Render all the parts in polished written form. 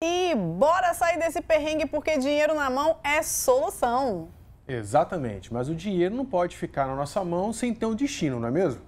aí, bora sair desse perrengue porque dinheiro na mão é solução. Exatamente, mas o dinheiro não pode ficar na nossa mão sem ter um destino, não é mesmo?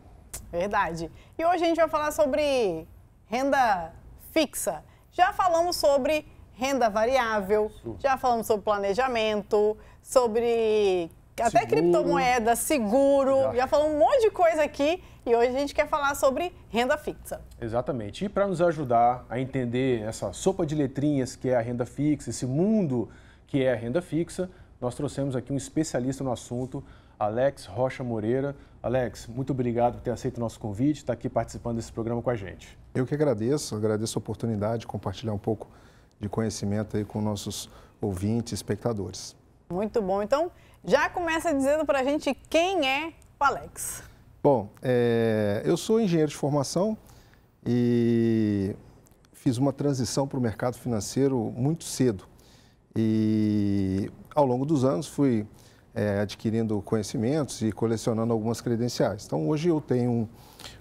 Verdade. E hoje a gente vai falar sobre renda fixa. Já falamos sobre renda variável, já falamos sobre planejamento, sobre até criptomoeda, seguro, já falamos um monte de coisa aqui e hoje a gente quer falar sobre renda fixa. Exatamente. E para nos ajudar a entender essa sopa de letrinhas que é a renda fixa, esse mundo que é a renda fixa, nós trouxemos aqui um especialista no assunto, Alex Rocha Moreira. Alex, muito obrigado por ter aceito o nosso convite, estar aqui participando desse programa com a gente. Eu que agradeço a oportunidade de compartilhar um pouco de conhecimento aí com nossos ouvintes e espectadores. Muito bom. Então, já começa dizendo para a gente quem é o Alex. Bom, eu sou engenheiro de formação e fiz uma transição para o mercado financeiro muito cedo. E ao longo dos anos fui adquirindo conhecimentos e colecionando algumas credenciais. Então, hoje eu tenho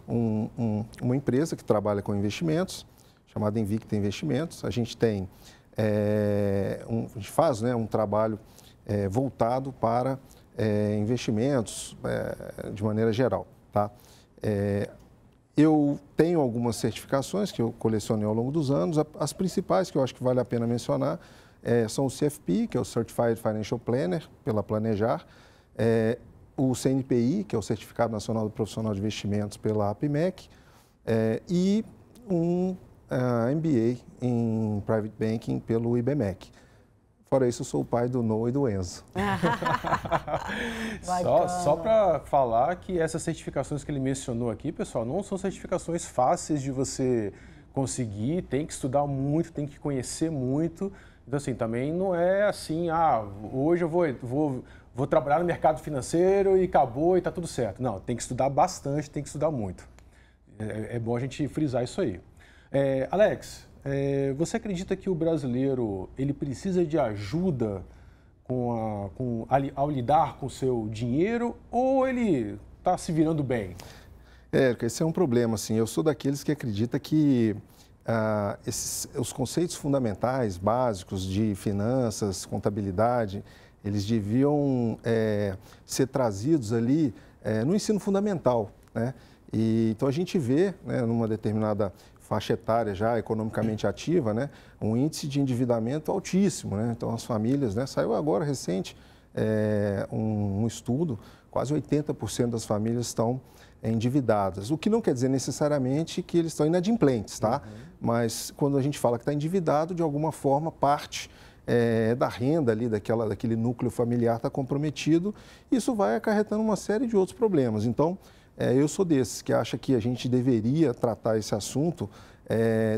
uma empresa que trabalha com investimentos, chamada Invicta Investimentos. A gente tem, a gente faz um trabalho voltado para investimentos de maneira geral. Tá? Eu tenho algumas certificações que eu colecionei ao longo dos anos. As principais que eu acho que vale a pena mencionar são o CFP, que é o Certified Financial Planner, pela Planejar, o CNPI, que é o Certificado Nacional do Profissional de Investimentos, pela APMEC, e um MBA em Private Banking pelo IBMEC. Fora isso, eu sou o pai do Noah e do Enzo. Só para falar que essas certificações que ele mencionou aqui, pessoal, não são certificações fáceis de você conseguir, tem que estudar muito, tem que conhecer muito. Então, assim, também não é assim, hoje eu vou trabalhar no mercado financeiro e acabou e está tudo certo. Não, tem que estudar bastante, tem que estudar muito. É bom a gente frisar isso aí. Alex, você acredita que o brasileiro ele precisa de ajuda ao lidar com o seu dinheiro ou ele está se virando bem? Esse é um problema, assim. Eu sou daqueles que acredita que os conceitos fundamentais, básicos de finanças, contabilidade, eles deviam ser trazidos ali no ensino fundamental, né? Então a gente vê, né, numa determinada faixa etária já economicamente ativa, né, um índice de endividamento altíssimo, né? Então as famílias, né, saiu agora recente um estudo, quase 80% das famílias estão endividadas, o que não quer dizer necessariamente que eles estão inadimplentes, tá? Mas quando a gente fala que está endividado, de alguma forma parte da renda ali, daquele núcleo familiar está comprometido, isso vai acarretando uma série de outros problemas. Então, eu sou desses que acha que a gente deveria tratar esse assunto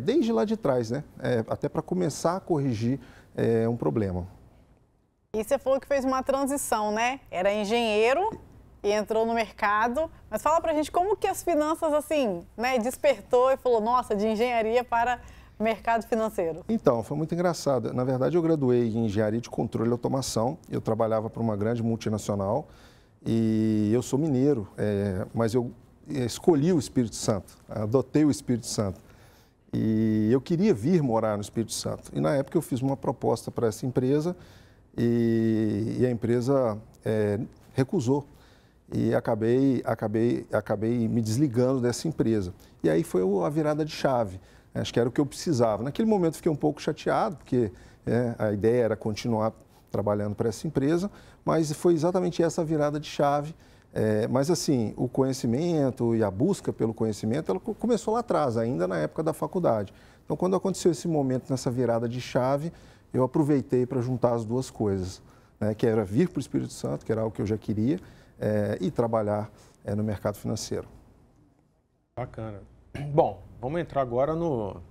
desde lá de trás, né? Até para começar a corrigir um problema. E você falou que fez uma transição, né? Era engenheiro e entrou no mercado, mas fala pra gente como que as finanças, assim, né, despertou e falou, nossa, de engenharia para mercado financeiro. Então, foi muito engraçado. Na verdade, eu graduei em engenharia de controle e automação, eu trabalhava para uma grande multinacional e eu sou mineiro, mas eu escolhi o Espírito Santo, adotei o Espírito Santo e eu queria vir morar no Espírito Santo. E na época eu fiz uma proposta para essa empresa e a empresa recusou. E acabei me desligando dessa empresa. E aí foi a virada de chave. Acho que era o que eu precisava. Naquele momento fiquei um pouco chateado, porque a ideia era continuar trabalhando para essa empresa, mas foi exatamente essa virada de chave. Mas assim, o conhecimento e a busca pelo conhecimento, ela começou lá atrás, ainda na época da faculdade. Então, quando aconteceu esse momento, nessa virada de chave, eu aproveitei para juntar as duas coisas, né, que era vir para o Espírito Santo, que era algo que eu já queria, e trabalhar no mercado financeiro. Bacana. Bom, vamos entrar agora no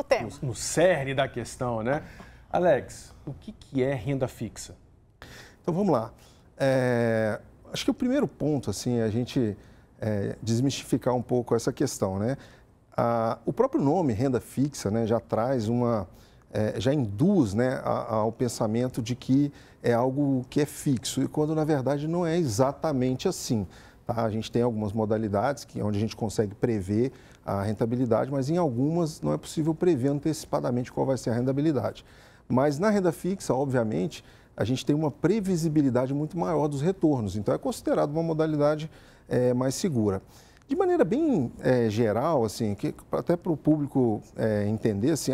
tema. No cerne da questão, né? Alex, o que é renda fixa? Então, vamos lá. Acho que o primeiro ponto, assim, é a gente desmistificar um pouco essa questão, né? O próprio nome, renda fixa, né, já traz já induz, né, ao pensamento de que é algo que é fixo, e quando na verdade não é exatamente assim, Tá? A gente tem algumas modalidades onde a gente consegue prever a rentabilidade, mas em algumas não é possível prever antecipadamente qual vai ser a rentabilidade. Mas na renda fixa, obviamente, a gente tem uma previsibilidade muito maior dos retornos, então é considerado uma modalidade mais segura. De maneira bem geral, assim, até para o público entender, assim,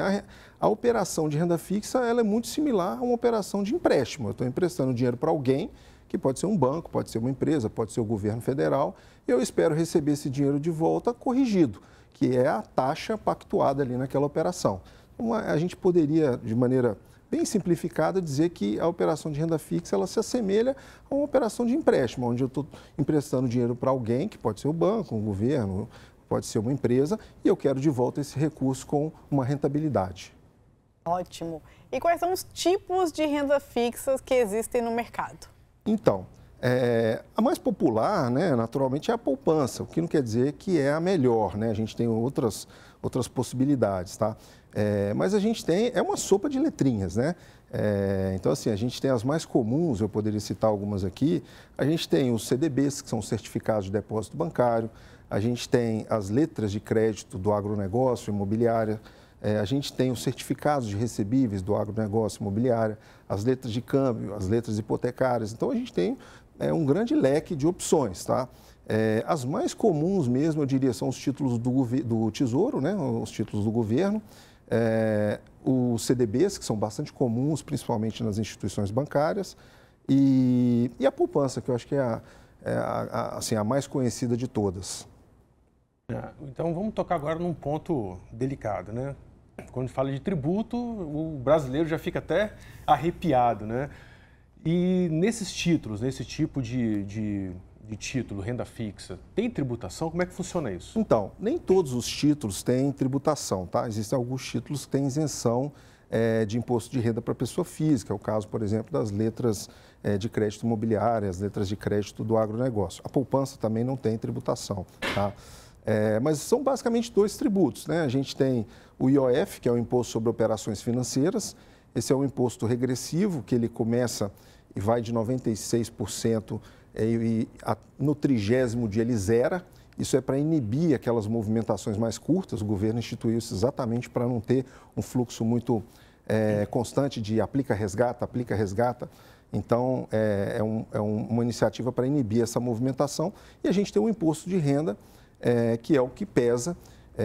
a operação de renda fixa ela é muito similar a uma operação de empréstimo. Eu estou emprestando dinheiro para alguém, que pode ser um banco, pode ser uma empresa, pode ser o governo federal, e eu espero receber esse dinheiro de volta corrigido, que é a taxa pactuada ali naquela operação. Então, a gente poderia, de maneira bem simplificada, dizer que a operação de renda fixa ela se assemelha a uma operação de empréstimo, onde eu estou emprestando dinheiro para alguém, que pode ser o banco, o governo, pode ser uma empresa, e eu quero de volta esse recurso com uma rentabilidade. Ótimo. E quais são os tipos de renda fixas que existem no mercado? Então, a mais popular, né, naturalmente, é a poupança, o que não quer dizer que é a melhor, né? A gente tem outras possibilidades, tá? Mas a gente tem, é uma sopa de letrinhas, né? Então, assim, a gente tem as mais comuns, eu poderia citar algumas aqui. A gente tem os CDBs, que são certificados de depósito bancário. A gente tem as letras de crédito do agronegócio, imobiliária. A gente tem os certificados de recebíveis do agronegócio, imobiliária. As letras de câmbio, as letras hipotecárias. Então, a gente tem um grande leque de opções, tá? As mais comuns mesmo, eu diria, são os títulos do Tesouro, né? Os títulos do governo. Os CDBs, que são bastante comuns, principalmente nas instituições bancárias, e a poupança, que eu acho que é assim, a mais conhecida de todas. Então, vamos tocar agora num ponto delicado, né? Quando fala de tributo, o brasileiro já fica até arrepiado, né? E nesses títulos, nesse tipo de título, renda fixa, tem tributação? Como é que funciona isso? Então, nem todos os títulos têm tributação, tá? Existem alguns títulos que têm isenção de imposto de renda para pessoa física. É o caso, por exemplo, das letras de crédito imobiliário, as letras de crédito do agronegócio. A poupança também não tem tributação, tá? Mas são basicamente dois tributos, né? A gente tem o IOF, que é o Imposto sobre Operações Financeiras. Esse é um imposto regressivo, que ele começa e vai de 96%, e no 30º dia ele zera. Isso é para inibir aquelas movimentações mais curtas. O governo instituiu isso exatamente para não ter um fluxo muito constante de aplica-resgata, aplica-resgata. Então, uma iniciativa para inibir essa movimentação. E a gente tem o imposto de renda, que é o que pesa,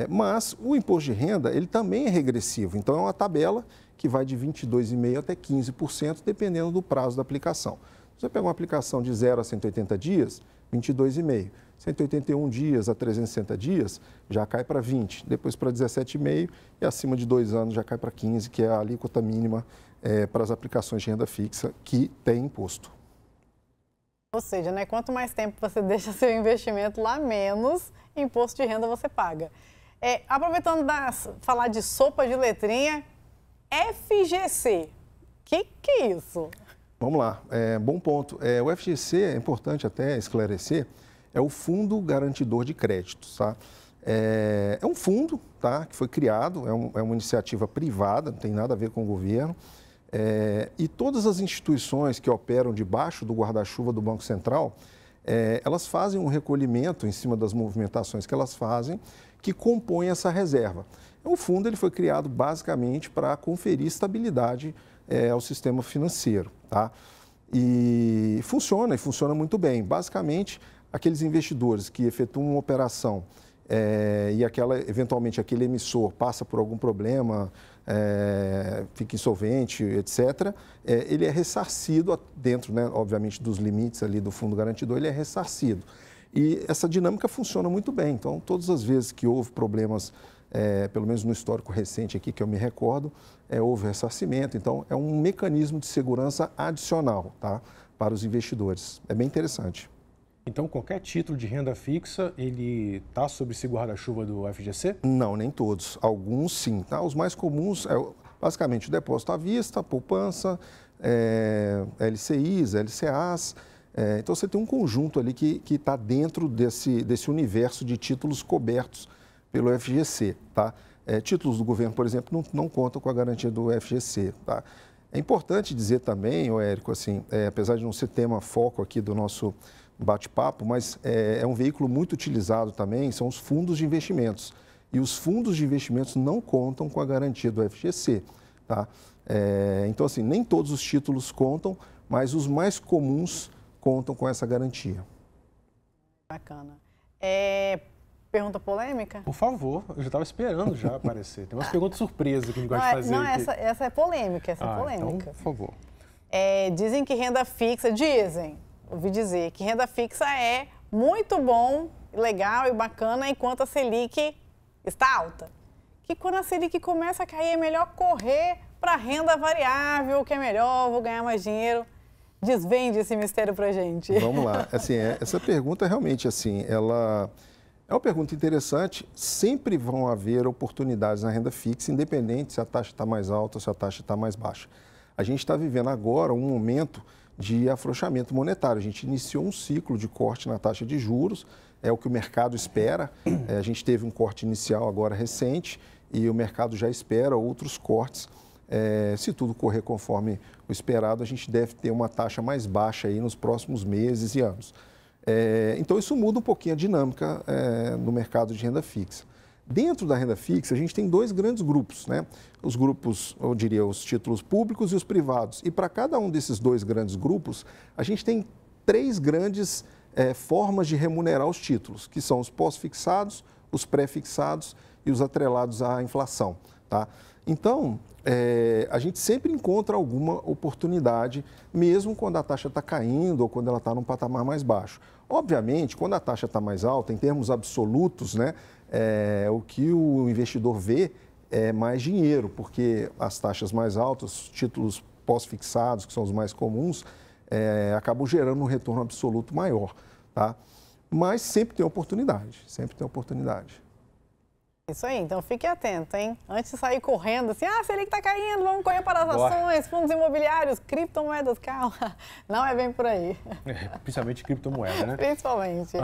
mas o imposto de renda ele também é regressivo, então é uma tabela que vai de 22,5% até 15%, dependendo do prazo da aplicação. Se você pegar uma aplicação de 0 a 180 dias, 22,5%, 181 dias a 360 dias, já cai para 20%, depois para 17,5% e acima de 2 anos já cai para 15%, que é a alíquota mínima para as aplicações de renda fixa que tem imposto. Ou seja, né, quanto mais tempo você deixa seu investimento lá, menos imposto de renda você paga. Aproveitando falar de sopa de letrinha, FGC, que é isso? Vamos lá, bom ponto. O FGC, é importante até esclarecer, é o Fundo Garantidor de Créditos, tá? É um fundo, tá, que foi criado, é uma iniciativa privada, não tem nada a ver com o governo. E todas as instituições que operam debaixo do guarda-chuva do Banco Central, elas fazem um recolhimento em cima das movimentações que elas fazem, que compõem essa reserva. O fundo ele foi criado basicamente para conferir estabilidade ao sistema financeiro, tá? E funciona muito bem. Basicamente, aqueles investidores que efetuam uma operação e eventualmente aquele emissor passa por algum problema, fica insolvente, etc., ele é ressarcido dentro, né, obviamente, dos limites ali do fundo garantidor, ele é ressarcido. E essa dinâmica funciona muito bem. Então, todas as vezes que houve problemas, pelo menos no histórico recente aqui que eu me recordo, houve ressarcimento. Então, é um mecanismo de segurança adicional, tá, para os investidores. É bem interessante. Então, qualquer título de renda fixa, ele está sob esse guarda-chuva do FGC? Não, nem todos. Alguns sim. Tá? Os mais comuns basicamente o depósito à vista, a poupança, LCIs, LCAs. Então, você tem um conjunto ali que está dentro desse universo de títulos cobertos pelo FGC. Tá? Títulos do governo, por exemplo, não contam com a garantia do FGC. Tá? É importante dizer também, Érico, assim, apesar de não ser tema foco aqui do nosso bate-papo, mas é um veículo muito utilizado também, são os fundos de investimentos. E os fundos de investimentos não contam com a garantia do FGC, tá? Então, assim, nem todos os títulos contam, mas os mais comuns contam com essa garantia. Bacana. Pergunta polêmica? Por favor, eu já estava esperando já aparecer. Tem umas perguntas surpresas que a gente gosta de fazer. Não, aqui. essa é polêmica, Então, por favor. Dizem que renda fixa, ouvi dizer, que renda fixa é muito bom, legal e bacana enquanto a Selic está alta. Que quando a Selic começa a cair é melhor correr para renda variável, que é melhor, vou ganhar mais dinheiro. Desvende esse mistério pra gente. Vamos lá. Assim, essa pergunta realmente, assim, ela é uma pergunta interessante. Sempre vão haver oportunidades na renda fixa, independente se a taxa está mais alta ou se a taxa está mais baixa. A gente está vivendo agora um momento de afrouxamento monetário. A gente iniciou um ciclo de corte na taxa de juros, é o que o mercado espera. A gente teve um corte inicial agora recente e o mercado já espera outros cortes. Se tudo correr conforme o esperado, a gente deve ter uma taxa mais baixa aí nos próximos meses e anos. Então, isso muda um pouquinho a dinâmica no mercado de renda fixa. Dentro da renda fixa, a gente tem dois grandes grupos, né? Os grupos, eu diria, os títulos públicos e os privados. E para cada um desses dois grandes grupos, a gente tem três grandes formas de remunerar os títulos, que são os pós-fixados, os pré-fixados e os atrelados à inflação, tá? Então, a gente sempre encontra alguma oportunidade, mesmo quando a taxa está caindo ou quando ela está num patamar mais baixo. Obviamente, quando a taxa está mais alta, em termos absolutos, né, o que o investidor vê é mais dinheiro, porque as taxas mais altas, os títulos pós-fixados, que são os mais comuns, acabam gerando um retorno absoluto maior, tá? Mas sempre tem oportunidade, sempre tem oportunidade. Isso aí, então fique atento, hein? Antes de sair correndo, assim, a Selic está caindo, vamos correr para as ações, fundos imobiliários, criptomoedas, calma. Não é bem por aí. Principalmente criptomoeda, né? Principalmente.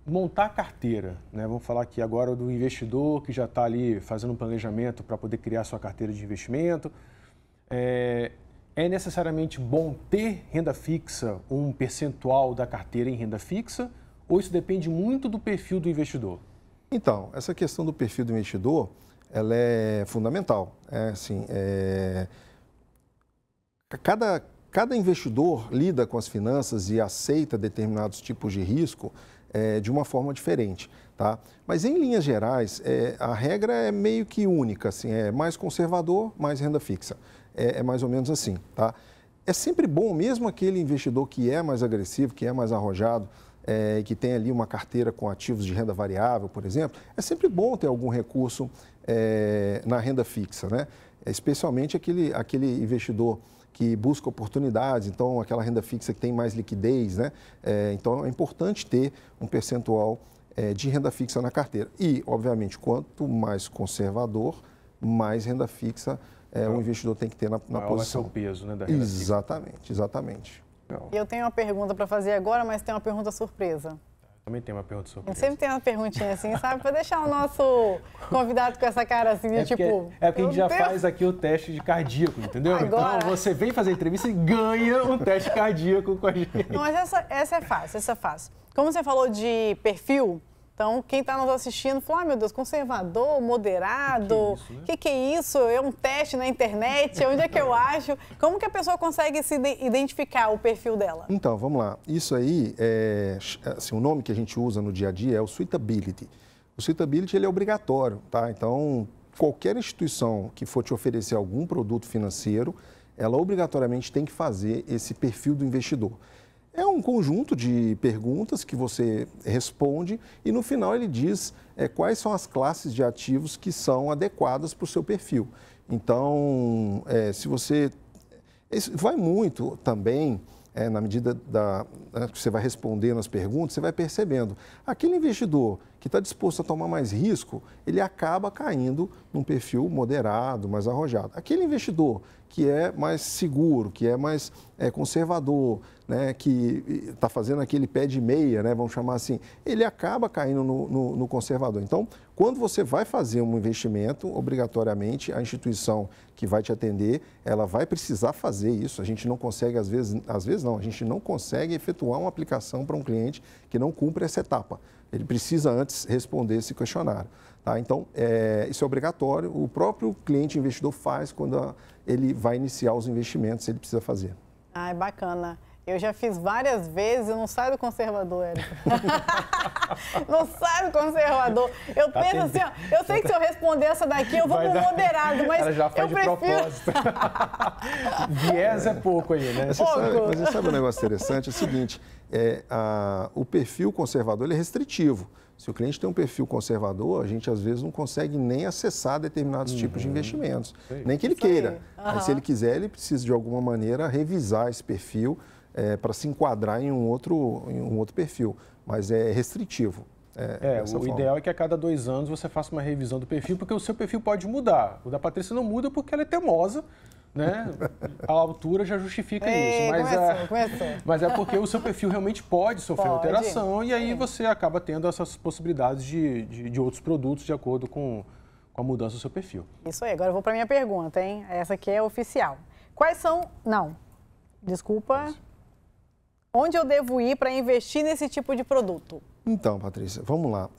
Montar carteira, né? Vamos falar aqui agora do investidor que já está ali fazendo um planejamento para poder criar sua carteira de investimento. É necessariamente bom ter renda fixa, um percentual da carteira em renda fixa, ou isso depende muito do perfil do investidor? Então, essa questão do perfil do investidor, ela é fundamental. Cada investidor lida com as finanças e aceita determinados tipos de risco de uma forma diferente, tá? Mas, em linhas gerais, a regra é meio que única, assim, é mais conservador, mais renda fixa. É mais ou menos assim, tá? É sempre bom, mesmo aquele investidor que é mais agressivo, que é mais arrojado, que tem ali uma carteira com ativos de renda variável, por exemplo, é sempre bom ter algum recurso na renda fixa, né? Especialmente aquele investidor que busca oportunidades, então aquela renda fixa que tem mais liquidez, né? Então é importante ter um percentual de renda fixa na carteira. E, obviamente, quanto mais conservador, mais renda fixa o investidor tem que ter na posição. É o peso, né, da renda fixa. Exatamente, exatamente. E eu tenho uma pergunta para fazer agora, mas tem uma pergunta surpresa. Também tem uma pergunta surpresa. Sempre tem uma perguntinha assim, sabe? Para deixar o nosso convidado com essa cara assim, de tipo... É porque a gente já faz aqui o teste de cardíaco, entendeu? Agora... Então você vem fazer entrevista e ganha um teste cardíaco com a gente. Não, mas essa é fácil, Como você falou de perfil, então quem está nos assistindo falou, meu Deus, conservador, moderado, que é isso? É um teste na internet, onde é que eu acho? Como que a pessoa consegue se identificar o perfil dela? Então, vamos lá. Isso aí, assim, o nome que a gente usa no dia a dia é o suitability. O suitability, ele é obrigatório, tá? Então, qualquer instituição que for te oferecer algum produto financeiro, ela obrigatoriamente tem que fazer esse perfil do investidor. É um conjunto de perguntas que você responde e no final ele diz quais são as classes de ativos que são adequadas para o seu perfil. Então, se você... Isso vai muito também, na medida que você vai respondendo as perguntas, você vai percebendo. Aquele investidor que está disposto a tomar mais risco, ele acaba caindo num perfil moderado, mais arrojado. Aquele investidor que é mais seguro, que é mais conservador, né, que está fazendo aquele pé de meia, né, vamos chamar assim, ele acaba caindo no conservador. Então, quando você vai fazer um investimento, obrigatoriamente, a instituição que vai te atender, ela vai precisar fazer isso. A gente não consegue, às vezes não, a gente não consegue efetuar uma aplicação para um cliente que não cumpre essa etapa. Ele precisa antes responder esse questionário. Tá? Então, isso é obrigatório. O próprio cliente investidor faz quando ele vai iniciar os investimentos, ele precisa fazer. Ah, é bacana. Eu já fiz várias vezes e não sai do conservador, Érico. Não sai do conservador. Eu penso assim, ó, eu sei que se eu responder essa daqui, eu vou pro moderado, mas ela já faz eu prefiro... propósito. Viés é pouco aí, né? Mas você sabe um negócio interessante? É o seguinte, o perfil conservador ele é restritivo. Se o cliente tem um perfil conservador, a gente às vezes não consegue nem acessar determinados tipos de investimentos, nem que ele queira. Mas se ele quiser, ele precisa de alguma maneira revisar esse perfil para se enquadrar em um outro perfil, mas é restritivo. O ideal é que a cada 2 anos você faça uma revisão do perfil, porque o seu perfil pode mudar. O da Patrícia não muda porque ela é teimosa, né? A altura já justifica isso. Mas é porque o seu perfil realmente pode sofrer alteração e aí você acaba tendo essas possibilidades de outros produtos de acordo com a mudança do seu perfil. Isso aí. Agora eu vou para a minha pergunta, hein? Essa aqui é oficial. Quais são... Não. Desculpa. Isso. Onde eu devo ir para investir nesse tipo de produto? Então, Patrícia, vamos lá.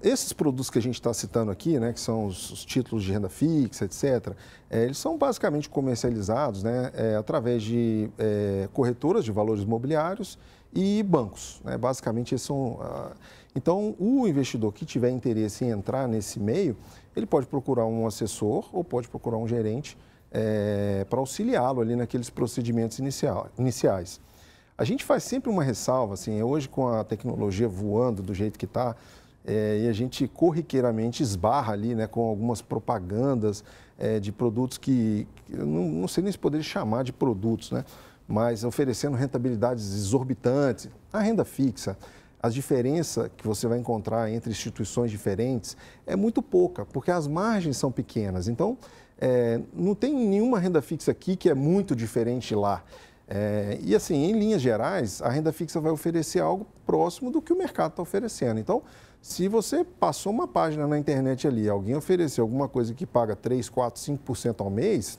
Esses produtos que a gente está citando aqui, né, que são os títulos de renda fixa, etc., eles são basicamente comercializados, né, através de corretoras de valores imobiliários e bancos. Né? Basicamente, esses são... Então, o investidor que tiver interesse em entrar nesse meio, ele pode procurar um assessor ou pode procurar um gerente para auxiliá-lo ali naqueles procedimentos iniciais. A gente faz sempre uma ressalva, assim, hoje com a tecnologia voando do jeito que está, e a gente corriqueiramente esbarra ali, né, com algumas propagandas de produtos que eu não sei nem se poderia chamar de produtos, né, mas oferecendo rentabilidades exorbitantes. A renda fixa, a diferença que você vai encontrar entre instituições diferentes é muito pouca, porque as margens são pequenas. Então, não tem nenhuma renda fixa aqui que é muito diferente lá. E assim, em linhas gerais, a renda fixa vai oferecer algo próximo do que o mercado está oferecendo. Então, se você passou uma página na internet ali, alguém ofereceu alguma coisa que paga 3, 4, 5% ao mês...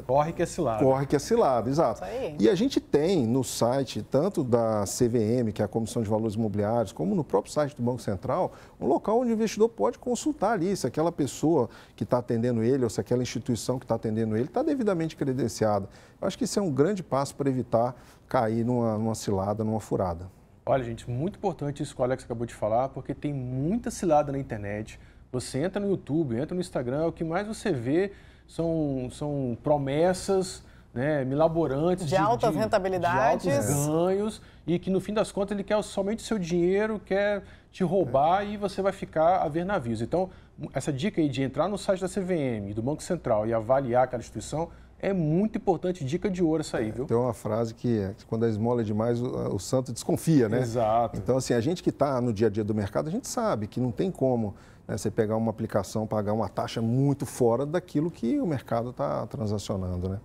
corre que é cilada. Corre que é cilada, exato. E a gente tem no site, tanto da CVM, que é a Comissão de Valores Imobiliários, como no próprio site do Banco Central, um local onde o investidor pode consultar ali se aquela pessoa que está atendendo ele ou se aquela instituição que está atendendo ele está devidamente credenciada. Eu acho que isso é um grande passo para evitar cair numa cilada, numa furada. Olha, gente, muito importante isso que o Alex acabou de falar, porque tem muita cilada na internet. Você entra no YouTube, entra no Instagram, o que mais você vê são promessas, né, milaborantes de altas rentabilidades, de altos ganhos, e que no fim das contas ele quer somente o seu dinheiro, quer te roubar e você vai ficar a ver navios. Então, essa dica aí de entrar no site da CVM, do Banco Central e avaliar aquela instituição é muito importante, dica de ouro essa aí, viu? Tem uma frase que quando a esmola é demais, o santo desconfia, né? Exato. Então, assim, a gente que está no dia a dia do mercado, a gente sabe que não tem como, né, você pegar uma aplicação, pagar uma taxa muito fora daquilo que o mercado está transacionando, né?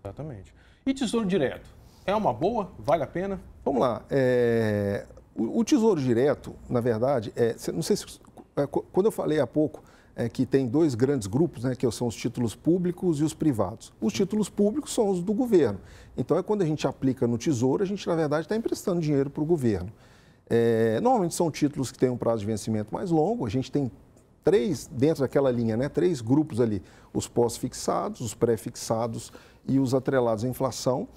Exatamente. E Tesouro Direto? É uma boa? Vale a pena? Vamos lá. O Tesouro Direto, na verdade, não sei se... quando eu falei há pouco que tem 2 grandes grupos, né, que são os títulos públicos e os privados. Os títulos públicos são os do governo. Então, quando a gente aplica no Tesouro, a gente, na verdade, está emprestando dinheiro para o governo. Normalmente são títulos que têm um prazo de vencimento mais longo. A gente tem 3, dentro daquela linha, né, 3 grupos ali. Os pós-fixados, os pré-fixados e os atrelados à inflação.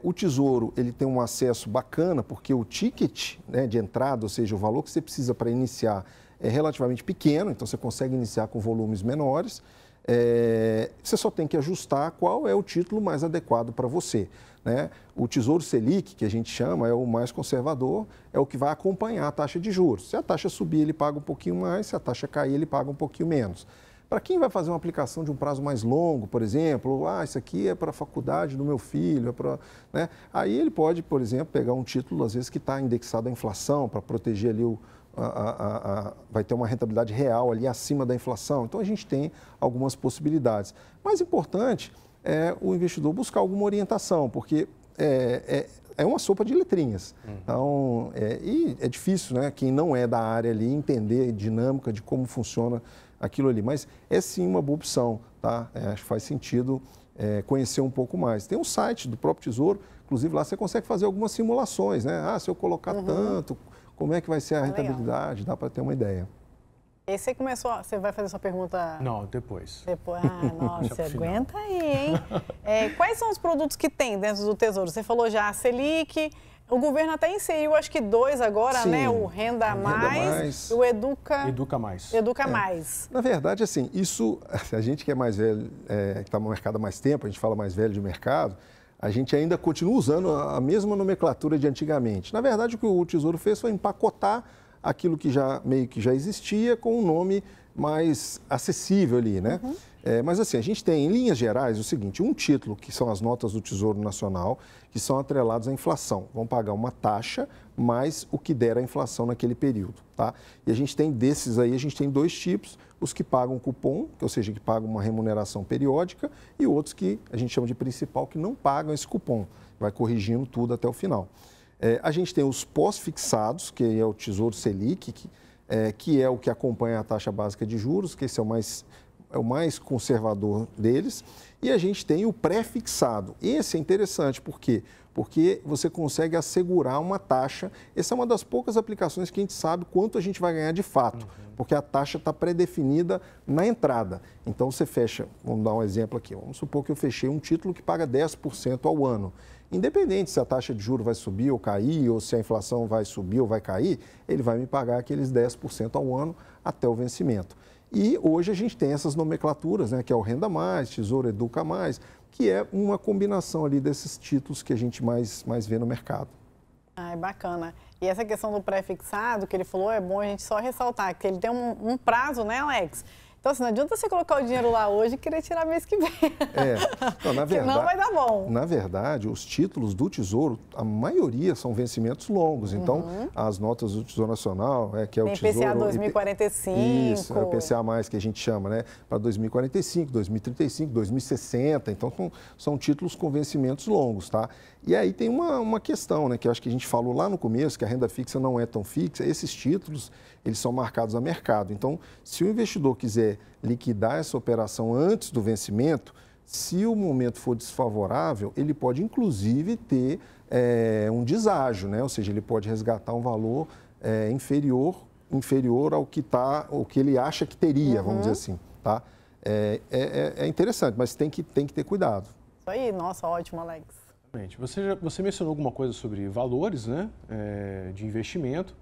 O Tesouro ele tem um acesso bacana, porque o ticket, né, de entrada, ou seja, o valor que você precisa para iniciar, é relativamente pequeno, então você consegue iniciar com volumes menores. Você só tem que ajustar qual é o título mais adequado para você, né? O Tesouro Selic, que a gente chama, é o mais conservador, é o que vai acompanhar a taxa de juros. Se a taxa subir, ele paga um pouquinho mais, se a taxa cair, ele paga um pouquinho menos. Para quem vai fazer uma aplicação de um prazo mais longo, por exemplo, isso aqui é para a faculdade do meu filho, é para, né? Aí ele pode, por exemplo, pegar um título, às vezes, que está indexado à inflação, para proteger ali vai ter uma rentabilidade real ali acima da inflação. Então, a gente tem algumas possibilidades. Mais importante é o investidor buscar alguma orientação, porque é uma sopa de letrinhas. Então, e é difícil, né? Quem não é da área ali entender a dinâmica de como funciona aquilo ali. Mas é sim uma boa opção, tá? Acho que faz sentido conhecer um pouco mais. Tem um site do próprio Tesouro, inclusive lá você consegue fazer algumas simulações, né? Se eu colocar tanto, como é que vai ser a rentabilidade? Legal. Dá para ter uma ideia. E você você vai fazer sua pergunta... Não, depois. Nossa, aguenta aí, hein? Quais são os produtos que tem dentro do Tesouro? Você falou já a Selic, o governo até inseriu, acho que 2 agora, sim, né? O Renda Mais e o Educa Mais. Educa Mais. Na verdade, assim, isso, a gente que é mais velho, que está no mercado há mais tempo, a gente fala mais velho de mercado, a gente ainda continua usando a mesma nomenclatura de antigamente. Na verdade, o que o Tesouro fez foi empacotar aquilo que meio que já existia com um nome mais acessível ali, né? Mas assim, a gente tem, em linhas gerais, o seguinte, um título, que são as notas do Tesouro Nacional, que são atreladas à inflação. Vão pagar uma taxa mais o que der a inflação naquele período, tá? E a gente tem desses aí, a gente tem 2 tipos, os que pagam cupom, ou seja, que pagam uma remuneração periódica, e outros que a gente chama de principal, que não pagam esse cupom. Vai corrigindo tudo até o final. A gente tem os pós-fixados, que é o Tesouro Selic, que é o que acompanha a taxa básica de juros, que esse é o mais conservador deles. E a gente tem o pré-fixado. Esse é interessante, por quê? Porque você consegue assegurar uma taxa. Essa é uma das poucas aplicações que a gente sabe quanto a gente vai ganhar de fato, porque a taxa está pré-definida na entrada. Então, você fecha, vamos dar um exemplo aqui, vamos supor que eu fechei um título que paga 10% ao ano. Independente se a taxa de juros vai subir ou cair, ou se a inflação vai subir ou vai cair, ele vai me pagar aqueles 10% ao ano até o vencimento. E hoje a gente tem essas nomenclaturas, né, que é o Renda Mais, Tesouro Educa Mais, que é uma combinação ali desses títulos que a gente mais vê no mercado. É bacana. E essa questão do pré-fixado que ele falou, é bom a gente só ressaltar, que ele tem um prazo, né, Alex? Então, assim, não adianta você colocar o dinheiro lá hoje e querer tirar mês que vem. Não, na verdade, senão vai dar bom. Na verdade, os títulos do Tesouro, a maioria são vencimentos longos. Então, as notas do Tesouro Nacional, que é o Tesouro... IPCA 2045. Isso, é o IPCA+, que a gente chama, né? Para 2045, 2035, 2060. Então, são títulos com vencimentos longos, tá? E aí tem uma questão, né? Que eu acho que a gente falou lá no começo, que a renda fixa não é tão fixa. Esses títulos, eles são marcados a mercado. Então, se o investidor quiser liquidar essa operação antes do vencimento, se o momento for desfavorável, ele pode, inclusive, ter um deságio, né? Ou seja, ele pode resgatar um valor inferior ao que ele acha que teria, vamos dizer assim, tá? É interessante, mas tem que ter cuidado. Isso aí, nossa, ótimo, Alex. Você mencionou alguma coisa sobre valores, né, de investimento,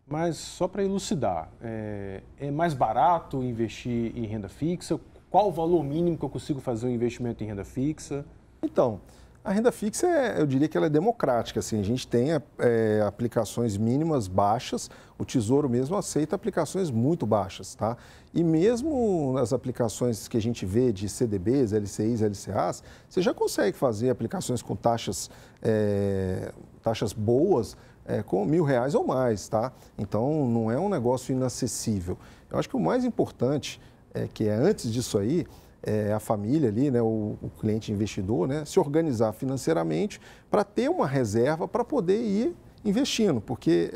mas só para elucidar, é mais barato investir em renda fixa? Qual o valor mínimo que eu consigo fazer um investimento em renda fixa? Então, a renda fixa, eu diria que ela é democrática. Assim, a gente tem aplicações mínimas baixas, o Tesouro mesmo aceita aplicações muito baixas, tá? E mesmo nas aplicações que a gente vê de CDBs, LCIs, LCAs, você já consegue fazer aplicações com taxas boas, com R$1.000 ou mais, tá? Então, não é um negócio inacessível. Eu acho que o mais importante que antes disso aí, a família ali, né, o cliente investidor, né, se organizar financeiramente para ter uma reserva para poder ir investindo, porque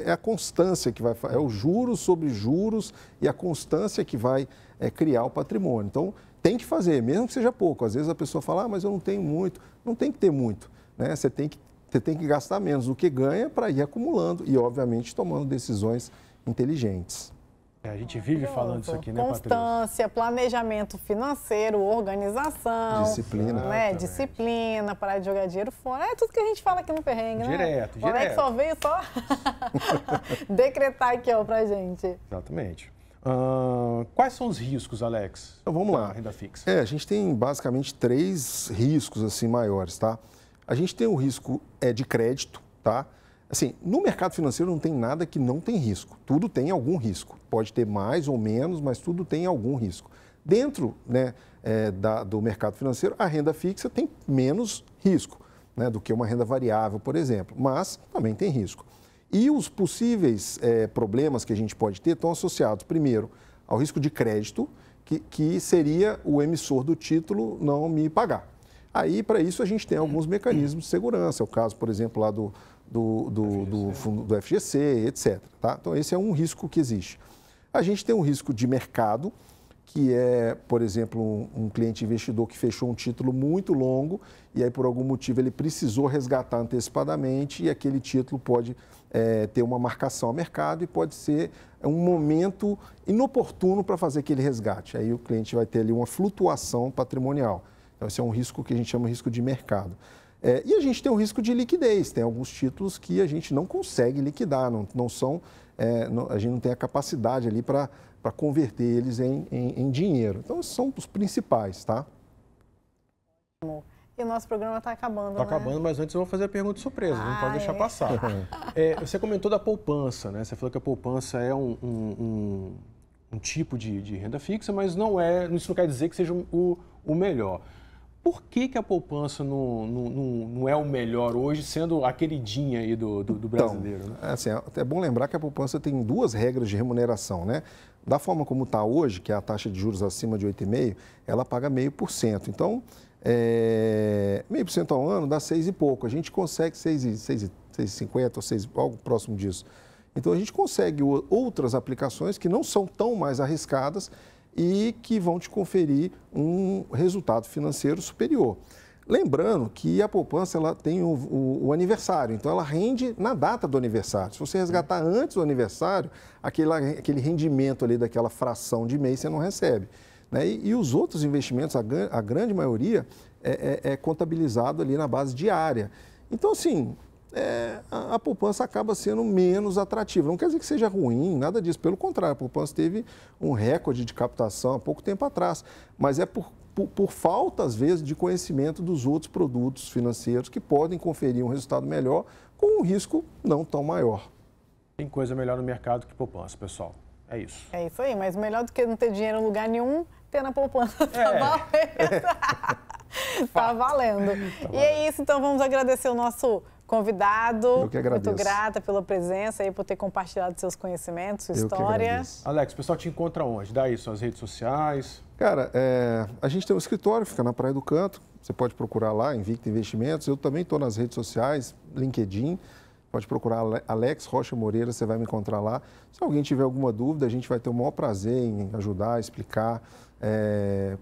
é a constância que vai, é o juros sobre juros e a constância que vai criar o patrimônio. Então, tem que fazer, mesmo que seja pouco. Às vezes a pessoa fala, mas eu não tenho muito. Não tem que ter muito, né? Você tem que gastar menos do que ganha para ir acumulando e, obviamente, tomando decisões inteligentes. A gente vive falando isso aqui, né, Patrícia? Constância, planejamento financeiro, organização. Disciplina. Né? Disciplina, parar de jogar dinheiro fora. É tudo que a gente fala aqui no perrengue, né? Direto. O Alex só veio decretar aqui, ó, pra gente. Exatamente. Quais são os riscos, Alex? Então, vamos lá. Da renda fixa? A gente tem basicamente 3 riscos assim maiores, tá? A gente tem o risco de crédito, tá? Assim, no mercado financeiro não tem nada que não tem risco. Tudo tem algum risco. Pode ter mais ou menos, mas tudo tem algum risco. Dentro, né, do mercado financeiro, a renda fixa tem menos risco, né, do que uma renda variável, por exemplo, mas também tem risco. E os possíveis problemas que a gente pode ter estão associados, primeiro, ao risco de crédito, que seria o emissor do título não me pagar. Aí, para isso, a gente tem alguns mecanismos de segurança, é o caso, por exemplo, lá do fundo do FGC, etc. Tá? Então, esse é um risco que existe. A gente tem um risco de mercado, que é, por exemplo, um cliente investidor que fechou um título muito longo e aí, por algum motivo, ele precisou resgatar antecipadamente e aquele título pode ter uma marcação ao mercado e pode ser um momento inoportuno para fazer aquele resgate. Aí o cliente vai ter ali uma flutuação patrimonial. Então, esse é um risco que a gente chama de risco de mercado. E a gente tem um risco de liquidez. Tem alguns títulos que a gente não consegue liquidar, a gente não tem a capacidade ali para converter eles em dinheiro. Então, esses são os principais, tá? E o nosso programa está acabando, Está acabando, mas antes eu vou fazer a pergunta surpresa, não pode deixar passar. Você comentou da poupança, né? Você falou que a poupança é um tipo de renda fixa, mas isso não quer dizer que seja o melhor. Por que a poupança não é o melhor hoje, sendo a queridinha aí do brasileiro? Né? Assim, é bom lembrar que a poupança tem duas regras de remuneração, né? Da forma como está hoje, que é a taxa de juros acima de 8,5%, ela paga 0,5%. Então, 0,5% ao ano dá 6 e pouco. A gente consegue 6,50 ou 6, algo próximo disso. Então, a gente consegue outras aplicações que não são tão mais arriscadas e que vão te conferir um resultado financeiro superior. Lembrando que a poupança ela tem o aniversário, então ela rende na data do aniversário. Se você resgatar antes do aniversário, aquele rendimento ali daquela fração de mês você não recebe. Né? E os outros investimentos, a grande maioria, é contabilizado ali na base diária. Então, assim, a poupança acaba sendo menos atrativa. Não quer dizer que seja ruim, nada disso. Pelo contrário, a poupança teve um recorde de captação há pouco tempo atrás. Mas é por falta, às vezes, de conhecimento dos outros produtos financeiros que podem conferir um resultado melhor com um risco não tão maior. Tem coisa melhor no mercado que poupança, pessoal. É isso. É isso aí, mas melhor do que não ter dinheiro em lugar nenhum, ter na poupança. Tá valendo. Tá valendo. E é isso, então vamos agradecer o nosso convidado. Eu que agradeço. Muito grata pela presença e por ter compartilhado seus conhecimentos, sua história. Alex, o pessoal te encontra onde? Dá aí suas redes sociais. Cara, a gente tem um escritório, fica na Praia do Canto. Você pode procurar lá, Invicta Investimentos. Eu também estou nas redes sociais, LinkedIn. Pode procurar Alex Rocha Moreira, você vai me encontrar lá. Se alguém tiver alguma dúvida, a gente vai ter o maior prazer em ajudar, explicar.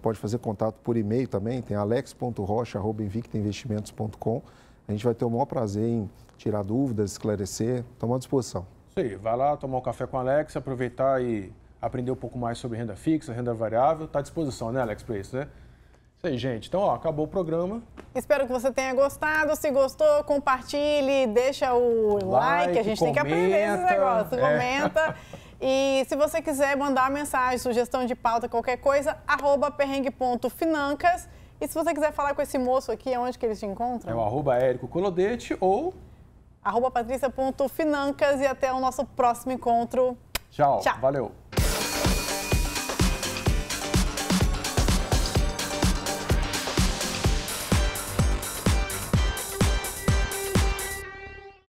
Pode fazer contato por e-mail também, tem alex.rocha@invictainvestimentos.com. A gente vai ter o maior prazer em tirar dúvidas, esclarecer, estamos à disposição. Isso aí, vai lá tomar um café com o Alex, aproveitar e aprender um pouco mais sobre renda fixa, renda variável. Está à disposição, né, Alex, para isso, né? Isso aí, gente. Então, acabou o programa. Espero que você tenha gostado. Se gostou, compartilhe, deixa o like. A gente tem que aprender esse negócio. Comenta. E se você quiser mandar uma mensagem, sugestão de pauta, qualquer coisa, @perrengue.financas. E se você quiser falar com esse moço aqui, onde que eles te encontram? É o @EricoColodete ou @patricia.financas. E até o nosso próximo encontro. Tchau. Valeu.